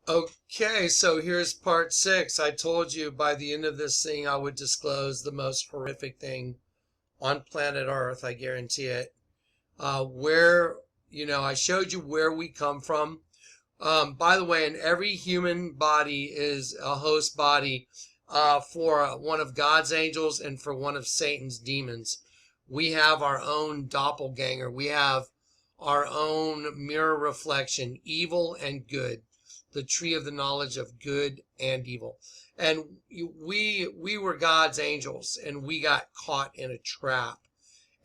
Okay, so here's part six. I told you by the end of this thing I would disclose the most horrific thing on planet Earth. I guarantee it. Where, I showed you where we come from. By the way, in every human body is a host body for one of God's angels and for one of Satan's demons. We have our own doppelganger. We have our own mirror reflection, evil and good, the tree of the knowledge of good and evil. And we were God's angels, and we got caught in a trap.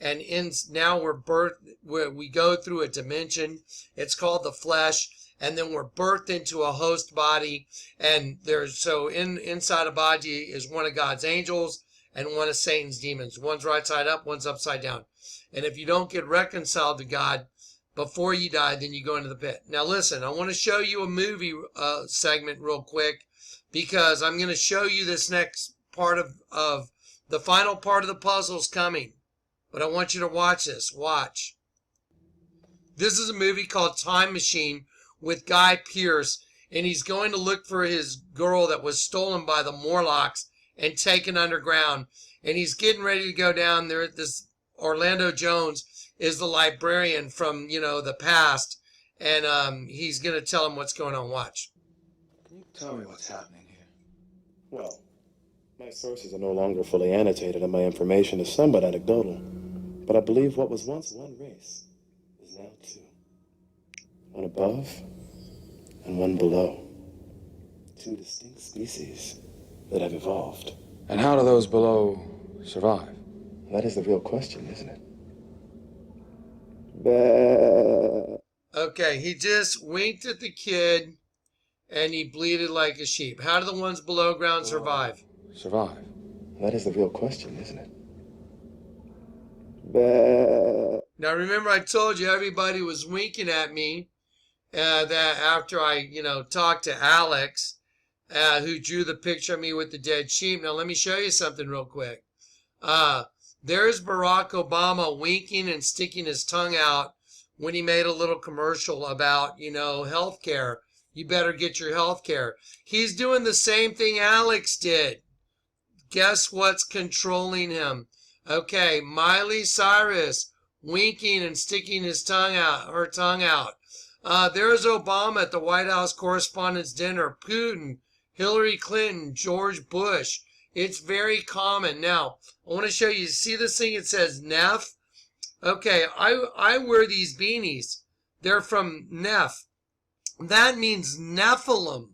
And now we're birthed, we go through a dimension. It's called the flesh, and then we're birthed into a host body. And inside a body is one of God's angels and one of Satan's demons. One's right side up, one's upside down. And if you don't get reconciled to God before you die, then you go into the pit. Now listen, I want to show you a movie segment real quick, because I'm going to show you this next part of the final part of the puzzle's coming. But I want you to watch this. Watch. This is a movie called Time Machine with Guy Pearce, and he's going to look for his girl that was stolen by the Morlocks and taken underground. And he's getting ready to go down there. This Orlando Jones is the librarian from, the past, and he's going to tell him what's going on. Watch. Can you tell me what's happening here? Well, my sources are no longer fully annotated, and my information is somewhat anecdotal. But I believe what was once one race is now two. One above and one below. Two distinct species that have evolved. And how do those below survive? That is the real question, isn't it? Okay, he just winked at the kid, and he bleated like a sheep. How do the ones below ground survive? Survive. That is the real question, isn't it? Now remember, I told you everybody was winking at me that after I, talked to Alex, who drew the picture of me with the dead sheep. Now let me show you something real quick. There's Barack Obama winking and sticking his tongue out when he made a little commercial about, health care. You better get your health care. He's doing the same thing Alex did. Guess what's controlling him? Okay, Miley Cyrus winking and sticking her tongue out. There's Obama at the White House Correspondents' Dinner, Putin, Hillary Clinton, George Bush. It's very common. Now, I want to show you. See this thing? It says Neff. Okay, I wear these beanies. They're from Neff. That means Nephilim.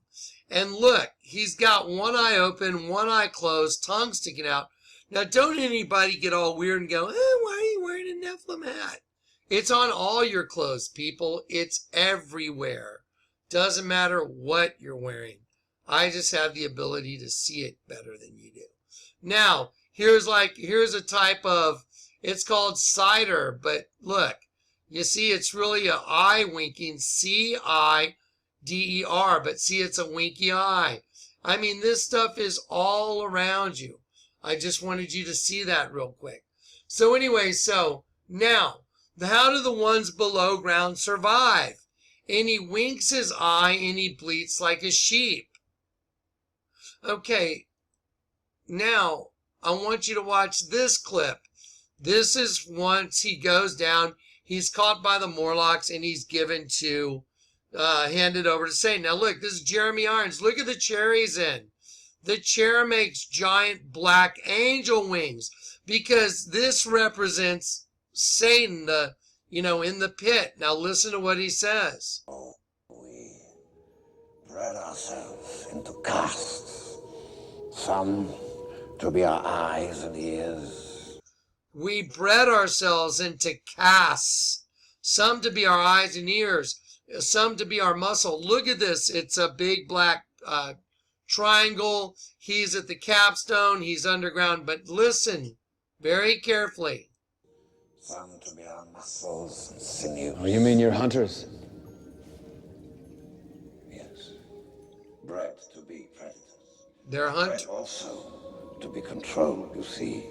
And look, he's got one eye open, one eye closed, tongue sticking out. Now, don't anybody get all weird and go, why are you wearing a Nephilim hat? It's on all your clothes, people. It's everywhere. Doesn't matter what you're wearing. I just have the ability to see it better than you do. Now, here's a type of, it's called cider, but look, you see it's really an eye winking, C-I-D-E-R, but see it's a winky eye. I mean, this stuff is all around you. I just wanted you to see that real quick. So anyway, now, how do the ones below ground survive? And he winks his eye and he bleats like a sheep. Okay, now I want you to watch this clip. This is once he goes down, he's caught by the Morlocks, and he's given to, handed over to Satan. Now look, this is Jeremy Irons. Look at the chair he's in. The chair makes giant black angel wings, because this represents Satan, in the pit. Now listen to what he says. We bred ourselves into castes, some to be our eyes and ears. We bred ourselves into castes, some to be our eyes and ears, some to be our muscle. Look at this. It's a big black triangle. He's at the capstone. He's underground. But listen very carefully. Some to be our muscles and sinews. Oh, you mean you're hunters? Yes. Bred to be predators. They're Bred hunters. also to be controlled, you see.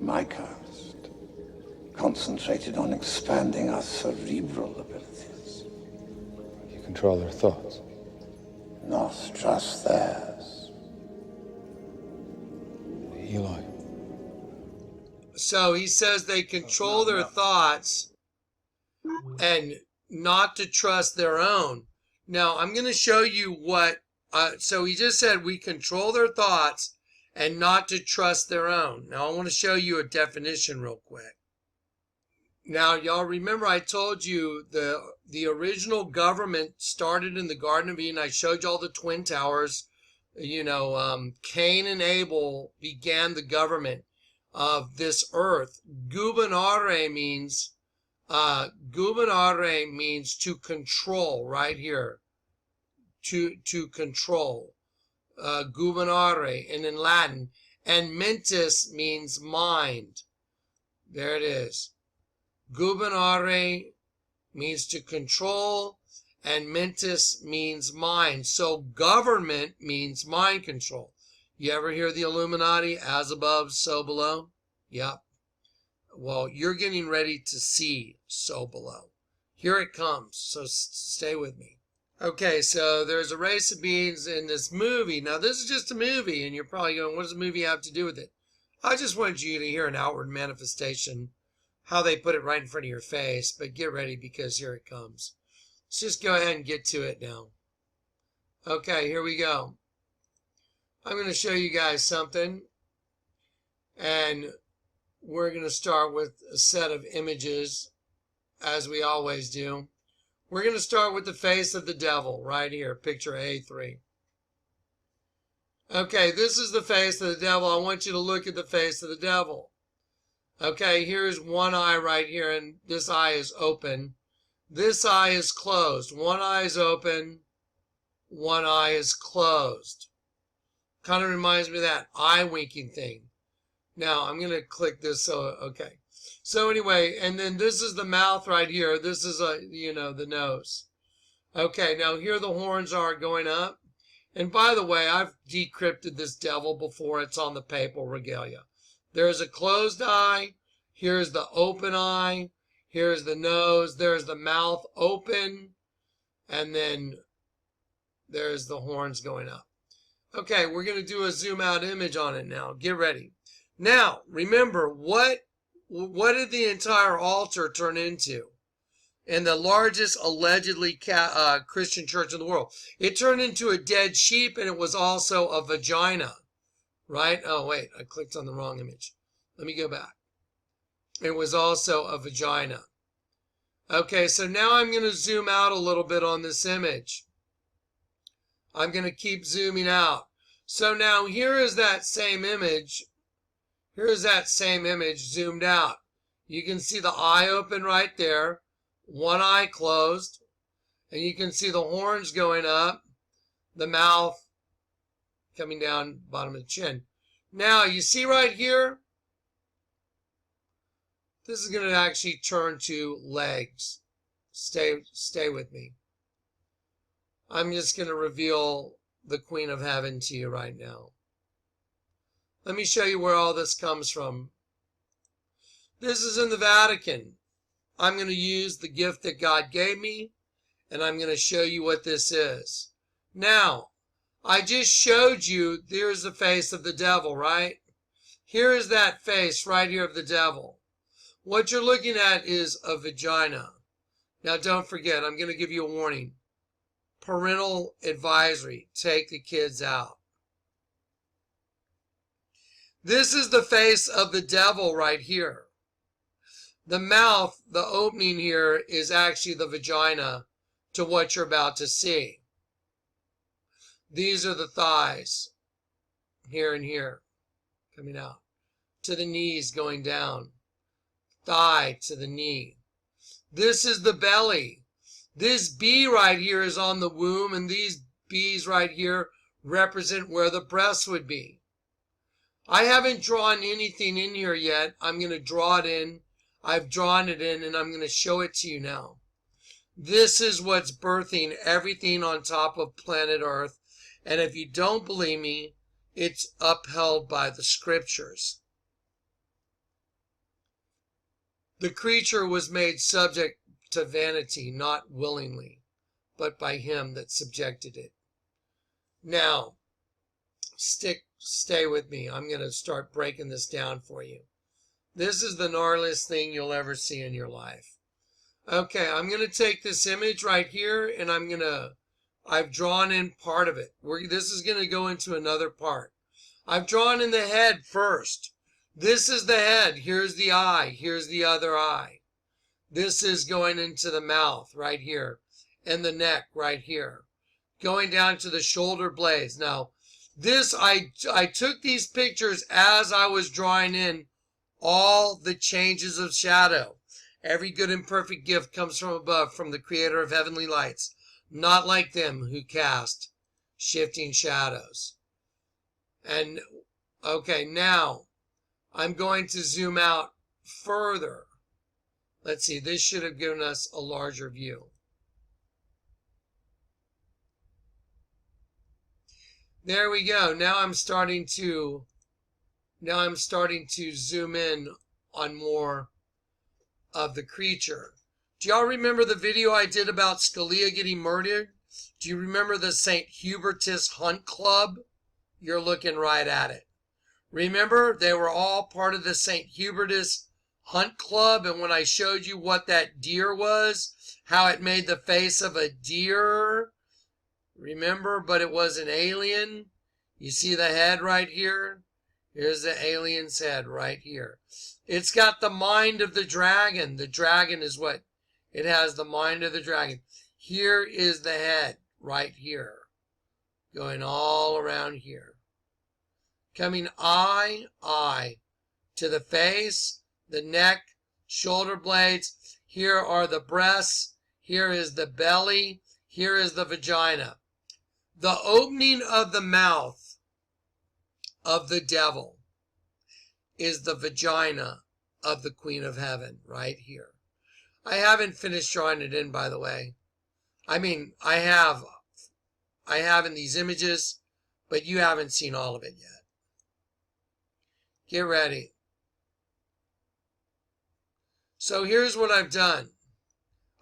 My caste concentrated on expanding our cerebral abilities. You control their thoughts. nor trust theirs. Eloy. So he says they control their thoughts and not to trust their own. Now, I'm going to show you what, so he just said we control their thoughts and not to trust their own. Now, I want to show you a definition real quick. Now, y'all remember I told you the original government started in the Garden of Eden. I showed you all the Twin Towers. You know, Cain and Abel began the government of this earth. Gubernare means to control, right here. To control. Gubernare, and in Latin. And mentis means mind. There it is. Gubernare means to control, and mentis means mind. So government means mind control. You ever hear the Illuminati, as above, so below? Yep. Well, you're getting ready to see so below. Here it comes, so stay with me. Okay, so there's a race of beings in this movie. Now, this is just a movie, and you're probably going, what does the movie have to do with it? I just wanted you to hear an outward manifestation, how they put it right in front of your face, but get ready because here it comes. Let's just go ahead and get to it now. Okay, here we go. I'm going to show you guys something, and we're going to start with a set of images, as we always do. We're going to start with the face of the devil right here, picture A3. Okay, this is the face of the devil. I want you to look at the face of the devil. Okay, here's one eye right here, and this eye is open. This eye is closed. One eye is open, one eye is closed. Kind of reminds me of that eye winking thing. Now, I'm going to click this, so, okay. So anyway, and then this is the mouth right here. This is, the nose. Okay, now here the horns are going up. And by the way, I've decrypted this devil before. It's on the papal regalia. There's a closed eye. Here's the open eye. Here's the nose. There's the mouth open. And then there's the horns going up. Okay, we're going to do a zoom out image on it now. Get ready. Now, remember, what did the entire altar turn into? In the largest allegedly Christian church in the world. It turned into a dead sheep, and it was also a vagina. Right? Oh, wait, I clicked on the wrong image. Let me go back. It was also a vagina. Okay, so now I'm going to zoom out a little bit on this image. I'm going to keep zooming out. So now here is that same image. Here is that same image zoomed out. You can see the eye open right there. One eye closed. And you can see the horns going up. The mouth coming down bottom of the chin. Now, you see right here? This is going to actually turn to legs. Stay with me. I'm just going to reveal the Queen of Heaven to you right now. Let me show you where all this comes from. This is in the Vatican. I'm going to use the gift that God gave me, and I'm going to show you what this is. Now, I just showed you, there's the face of the devil, right? Here is that face right here of the devil. What you're looking at is a vagina. Now, don't forget, I'm going to give you a warning. Parental advisory. Take the kids out. This is the face of the devil right here. The mouth, the opening here, is actually the vagina to what you're about to see. These are the thighs, here and here, coming out. To the knees going down. Thigh to the knee. This is the belly. This B right here is on the womb, and these B's right here represent where the breasts would be. I haven't drawn anything in here yet. I'm going to draw it in. I've drawn it in, and I'm going to show it to you now. This is what's birthing everything on top of planet Earth. And if you don't believe me, it's upheld by the scriptures. The creature was made subject to vanity, not willingly, but by him that subjected it. Now, stay with me. I'm going to start breaking this down for you. This is the gnarliest thing you'll ever see in your life. Okay, I'm going to take this image right here, and I've drawn in part of it. This is going to go into another part. I've drawn in the head first. This is the head. Here's the eye. Here's the other eye. This is going into the mouth right here, and the neck right here, going down to the shoulder blades. Now, I took these pictures as I was drawing in all the changes of shadow. Every good and perfect gift comes from above, from the creator of heavenly lights, not like them who cast shifting shadows. And, okay, now I'm going to zoom out further. Let's see, this should have given us a larger view. There we go. Now I'm starting to zoom in on more of the creature. Do y'all remember the video I did about Scalia getting murdered? Do you remember the St. Hubertus Hunt Club? You're looking right at it. Remember, they were all part of the St. Hubertus Hunt Club, and when I showed you what that deer was, how it made the face of a deer, remember, but it was an alien. You see the head right here? Here's the alien's head right here. It's got the mind of the dragon. The dragon is what? It has the mind of the dragon. Here is the head right here, going all around here. Coming eye to the face, the neck, shoulder blades. Here are the breasts. Here is the belly. Here is the vagina. The opening of the mouth of the devil is the vagina of the Queen of Heaven right here. I haven't finished drawing it in, by the way. I mean, I have in these images, but you haven't seen all of it yet. Get ready. So here's what I've done.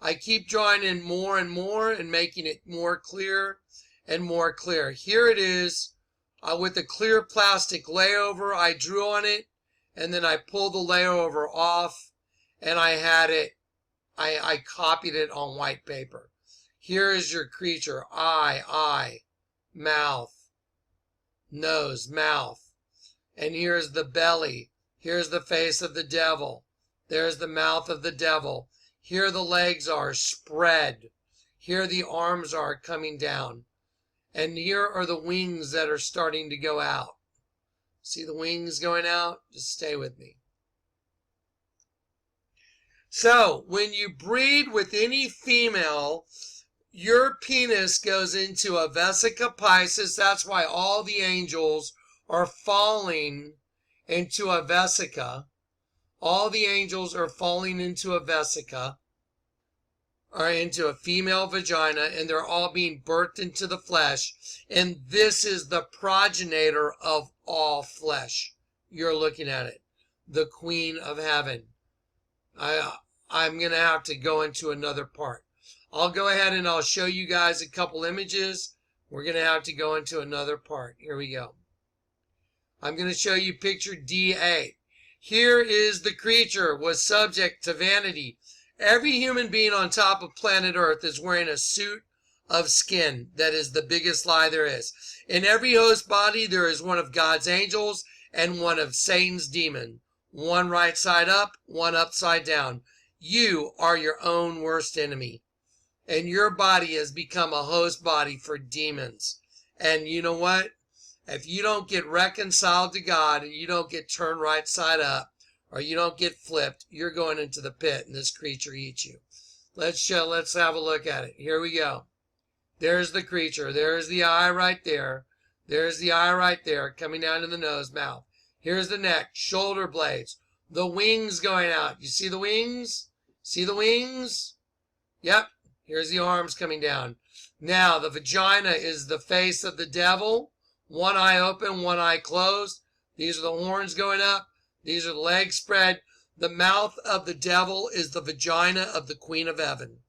I keep drawing in more and more and making it more clear and more clear. Here it is with the clear plastic layover. I drew on it, and then I pulled the layover off, and I had it, I copied it on white paper. Here is your creature. Eye, mouth, nose, mouth. And here's the belly. Here's the face of the devil. There's the mouth of the devil. Here the legs are spread. Here the arms are coming down. And here are the wings that are starting to go out. See the wings going out? Just stay with me. So, when you breed with any female, your penis goes into a vesica piscis. That's why all the angels are falling into a vesica. All the angels are falling into a vesica, or into a female vagina, and they're all being birthed into the flesh. And this is the progenitor of all flesh. You're looking at it. The Queen of Heaven. I'm going to have to go into another part. I'll go ahead and I'll show you guys a couple images. We're going to have to go into another part. Here we go. I'm going to show you picture D8. Here is the creature was subject to vanity. Every human being on top of planet Earth is wearing a suit of skin. That is the biggest lie there is. In every host body, there is one of God's angels and one of Satan's demon. One right side up, one upside down. You are your own worst enemy. And your body has become a host body for demons. And you know what? If you don't get reconciled to God and you don't get turned right side up, or you don't get flipped, you're going into the pit and this creature eats you. Let's have a look at it. Here we go. There's the creature. There's the eye right there. There's the eye right there coming down to the nose, mouth. Here's the neck, shoulder blades, the wings going out. You see the wings? See the wings? Yep. Here's the arms coming down. Now, the vagina is the face of the devil. One eye open, one eye closed. These are the horns going up. These are the legs spread. The mouth of the devil is the vagina of the Queen of Heaven.